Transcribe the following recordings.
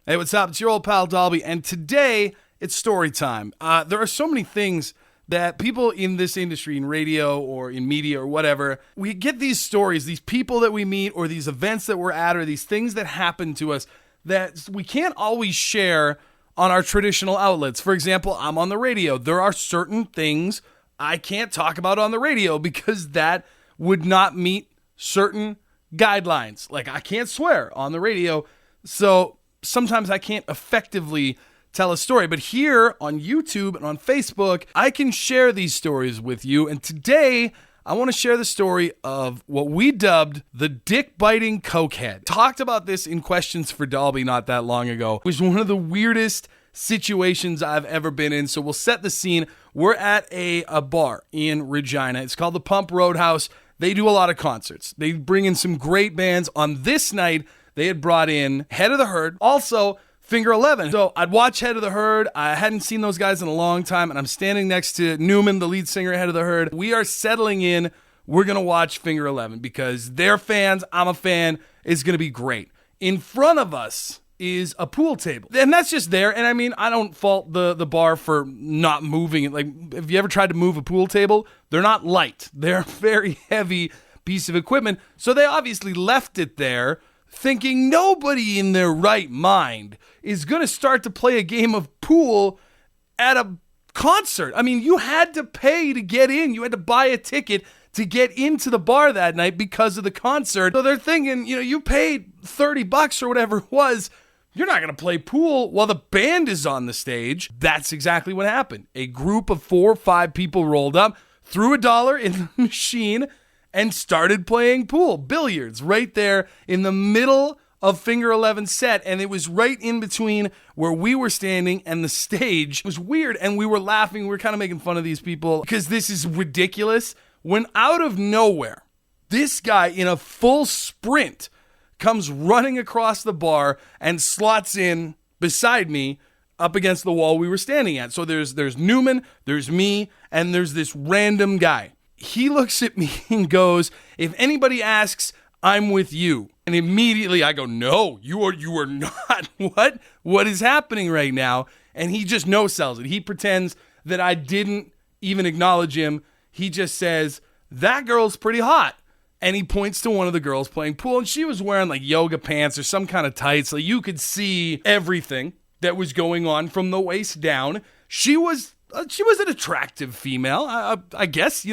Hey, what's up? It's your old pal Dalby, and today it's story time. There are so many things that people in this industry, in radio or in media or whatever, we get these stories, these people that we meet or these events that we're at or these things that happen to us that we can't always share on our traditional outlets. For example, I'm on the radio. There are certain things I can't talk about on the radio because that would not meet certain guidelines. Like, I can't swear on the radio, so sometimes I can't effectively tell a story. But here on YouTube and on Facebook, I can share these stories with you. And today, I want to share the story of what we dubbed the dick-biting Cokehead. Talked about this in Questions for Dalby not that long ago. It was one of the weirdest situations I've ever been in. So we'll set the scene. We're at a bar in Regina. It's called the Pump Roadhouse. They do a lot of concerts. They bring in some great bands. On this night, they had brought in Head of the Herd, also Finger 11. So I'd watch Head of the Herd. I hadn't seen those guys in a long time, and I'm standing next to Newman, the lead singer, Head of the Herd. We are settling in. We're going to watch Finger 11 because they're fans. I'm a fan. It's going to be great. In front of us is a pool table, and that's just there. And I mean, I don't fault the bar for not moving it. Like, if you ever tried to move a pool table, they're not light. They're a very heavy piece of equipment. So they obviously left it there, thinking nobody in their right mind is going to start to play a game of pool at a concert. I mean, you had to pay to get in. You had to buy a ticket to get into the bar that night because of the concert. So they're thinking, you paid $30 or whatever it was. You're not going to play pool while the band is on the stage. That's exactly what happened. A group of 4 or 5 people rolled up, threw $1 in the machine, and started playing pool, billiards, right there in the middle of Finger 11's set. And it was right in between where we were standing and the stage. It was weird, and we were laughing. We were kind of making fun of these people because this is ridiculous. When out of nowhere, this guy in a full sprint comes running across the bar and slots in beside me up against the wall we were standing at. So there's Newman, there's me, and there's this random guy. He looks at me and goes, "If anybody asks, I'm with you." And immediately I go, "No, you are not." What is happening right now? And he just no-sells it. He pretends that I didn't even acknowledge him. He just says, "That girl's pretty hot." And he points to one of the girls playing pool, and she was wearing like yoga pants or some kind of tights. Like, you could see everything that was going on from the waist down. She was an attractive female. I guess,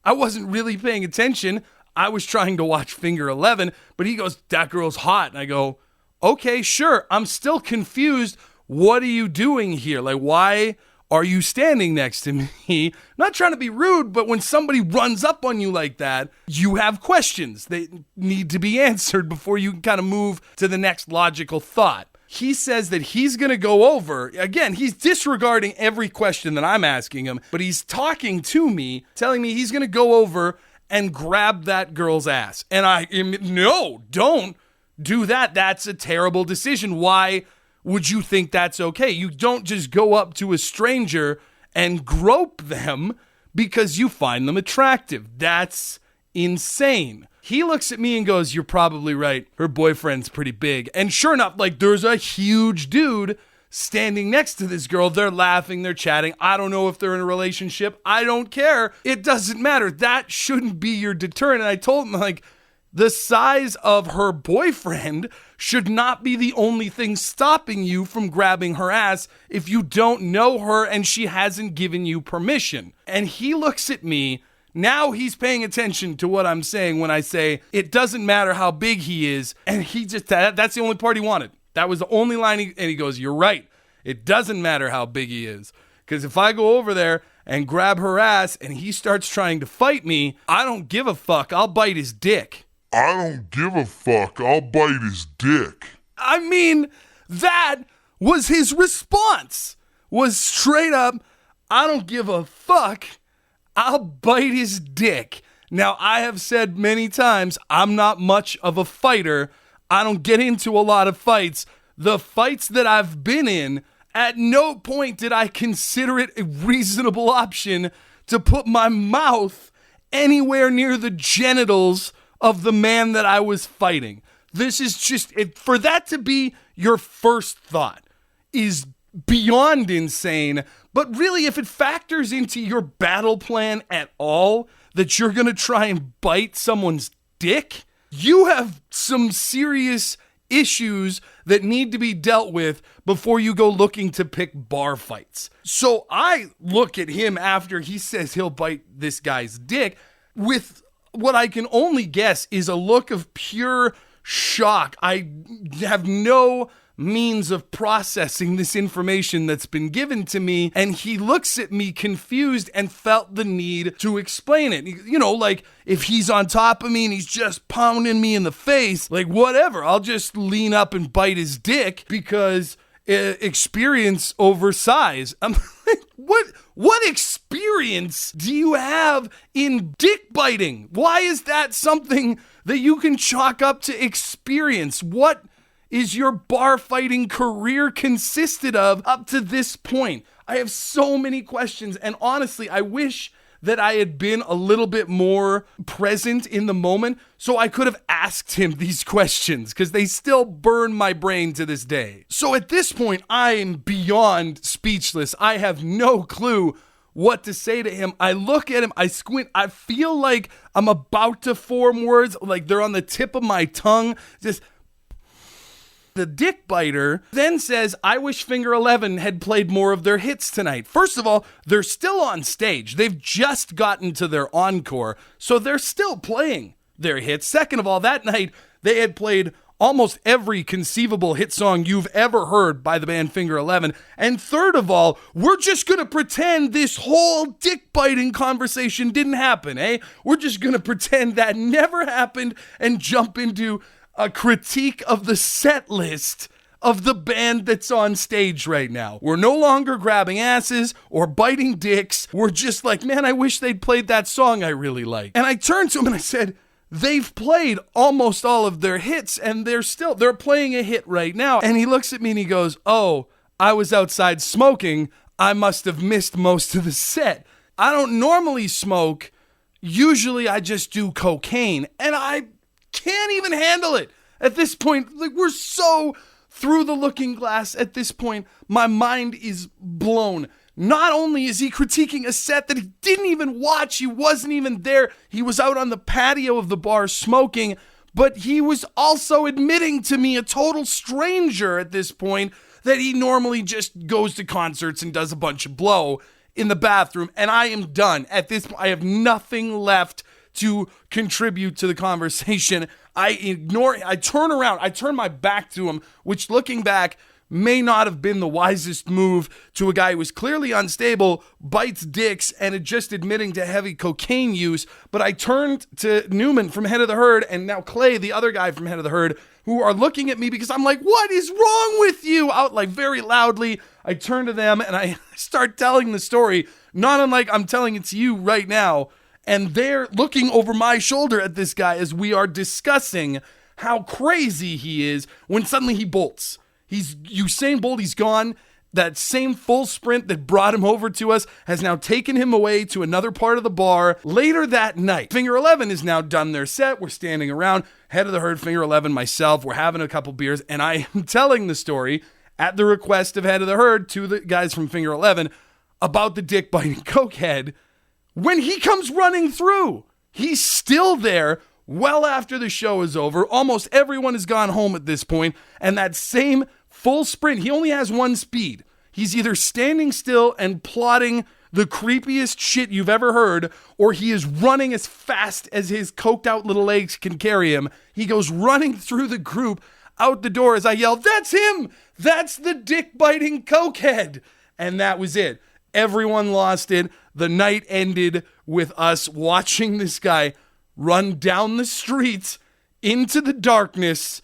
I wasn't really paying attention. I was trying to watch Finger 11, but he goes, "That girl's hot." And I go, "Okay, sure." I'm still confused. What are you doing here? Like, why are you standing next to me? Not trying to be rude, but when somebody runs up on you like that, you have questions that need to be answered before you can kind of move to the next logical thought. He says that he's going to go over. Again, he's disregarding every question that I'm asking him, but he's talking to me, telling me he's going to go over and grab that girl's ass. And no, don't do that. That's a terrible decision. Why would you think that's okay? You don't just go up to a stranger and grope them because you find them attractive. That's insane. He looks at me and goes, "You're probably right. Her boyfriend's pretty big." And sure enough, like, there's a huge dude standing next to this girl. They're laughing, they're chatting. I don't know if they're in a relationship. I don't care. It doesn't matter. That shouldn't be your deterrent. And I told him, like, the size of her boyfriend should not be the only thing stopping you from grabbing her ass if you don't know her and she hasn't given you permission. And he looks at me. Now he's paying attention to what I'm saying when I say it doesn't matter how big he is. And he just, that's the only part he wanted. That was the only line. And he goes, "You're right. It doesn't matter how big he is. Because if I go over there and grab her ass and he starts trying to fight me, I don't give a fuck. I'll bite his dick." I don't give a fuck. I'll bite his dick. I mean, that was his response. Was straight up, "I don't give a fuck. I'll bite his dick." Now, I have said many times, I'm not much of a fighter. I don't get into a lot of fights. The fights that I've been in, at no point did I consider it a reasonable option to put my mouth anywhere near the genitals of the man that I was fighting. This is just, for that to be your first thought is beyond insane. But really, if it factors into your battle plan at all, that you're going to try and bite someone's dick, you have some serious issues that need to be dealt with before you go looking to pick bar fights. So I look at him after he says he'll bite this guy's dick with what I can only guess is a look of pure shock. I have no means of processing this information that's been given to me, and he looks at me confused and felt the need to explain it. You know, like if he's on top of me and he's just pounding me in the face, like whatever, I'll just lean up and bite his dick because experience over size. I'm like, what experience do you have in dick biting? Why is that something that you can chalk up to experience? What is your bar fighting career consisted of up to this point? I have so many questions, and honestly, I wish that I had been a little bit more present in the moment so I could have asked him these questions, because they still burn my brain to this day. So at this point, I am beyond speechless. I have no clue what to say to him. I look at him, I squint, I feel like I'm about to form words, like they're on the tip of my tongue, just... The dick biter then says, I wish Finger 11 had played more of their hits tonight. First of all, they're still on stage. They've just gotten to their encore, so they're still playing their hits. Second of all, that night, they had played almost every conceivable hit song you've ever heard by the band Finger 11. And third of all, we're just going to pretend this whole dick biting conversation didn't happen, eh? We're just going to pretend that never happened and jump into a critique of the set list of the band that's on stage right now. We're no longer grabbing asses or biting dicks. We're just like, man, I wish they'd played that song I really like. And I turned to him and I said, they've played almost all of their hits and they're playing a hit right now. And he looks at me and he goes, oh, I was outside smoking. I must have missed most of the set. I don't normally smoke. Usually I just do cocaine, and I can't even handle it at this point. Like, we're so through the looking glass at this point. My mind is blown. Not only is he critiquing a set that he didn't even watch, he wasn't even there, he was out on the patio of the bar smoking, but he was also admitting to me, a total stranger at this point, that he normally just goes to concerts and does a bunch of blow in the bathroom. And I am done. At this point, I have nothing left to contribute to the conversation. I turn around, I turn my back to him, which, looking back, may not have been the wisest move to a guy who was clearly unstable, bites dicks, and had just admitting to heavy cocaine use. But I turned to Newman from Head of the Herd, and now Clay, the other guy from Head of the Herd, who are looking at me because I'm like, what is wrong with you? Out like very loudly. I turn to them and I start telling the story, not unlike I'm telling it to you right now. And they're looking over my shoulder at this guy as we are discussing how crazy he is when suddenly he bolts. He's Usain Bolt, he's gone. That same full sprint that brought him over to us has now taken him away to another part of the bar. Later that night, Finger 11 is now done their set. We're standing around, Head of the Herd, Finger 11, myself. We're having a couple beers, and I am telling the story at the request of Head of the Herd to the guys from Finger 11 about the dick biting Cokehead. When he comes running through, he's still there well after the show is over. Almost everyone has gone home at this point, and that same full sprint, he only has one speed. He's either standing still and plotting the creepiest shit you've ever heard, or he is running as fast as his coked out little legs can carry him. He goes running through the group out the door as I yell, "That's him! That's the dick-biting Cokehead!" And that was it. Everyone lost it. The night ended with us watching this guy run down the streets into the darkness,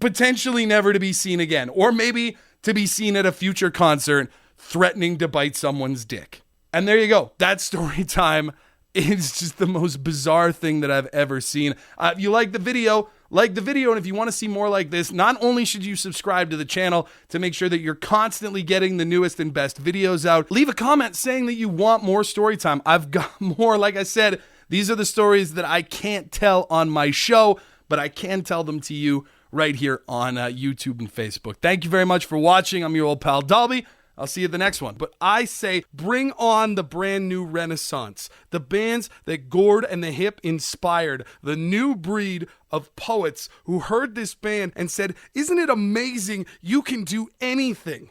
potentially never to be seen again, or maybe to be seen at a future concert threatening to bite someone's dick. And there you go. That's story time. It's just the most bizarre thing that I've ever seen. If you like the video, and if you want to see more like this, not only should you subscribe to the channel to make sure that you're constantly getting the newest and best videos out, leave a comment saying that you want more story time. I've got more. Like I said, these are the stories that I can't tell on my show, but I can tell them to you right here on YouTube and Facebook. Thank you very much for watching. I'm your old pal Dalby. I'll see you at the next one. But I say bring on the brand new renaissance. The bands that Gord and the Hip inspired. The new breed of poets who heard this band and said, isn't it amazing you can do anything?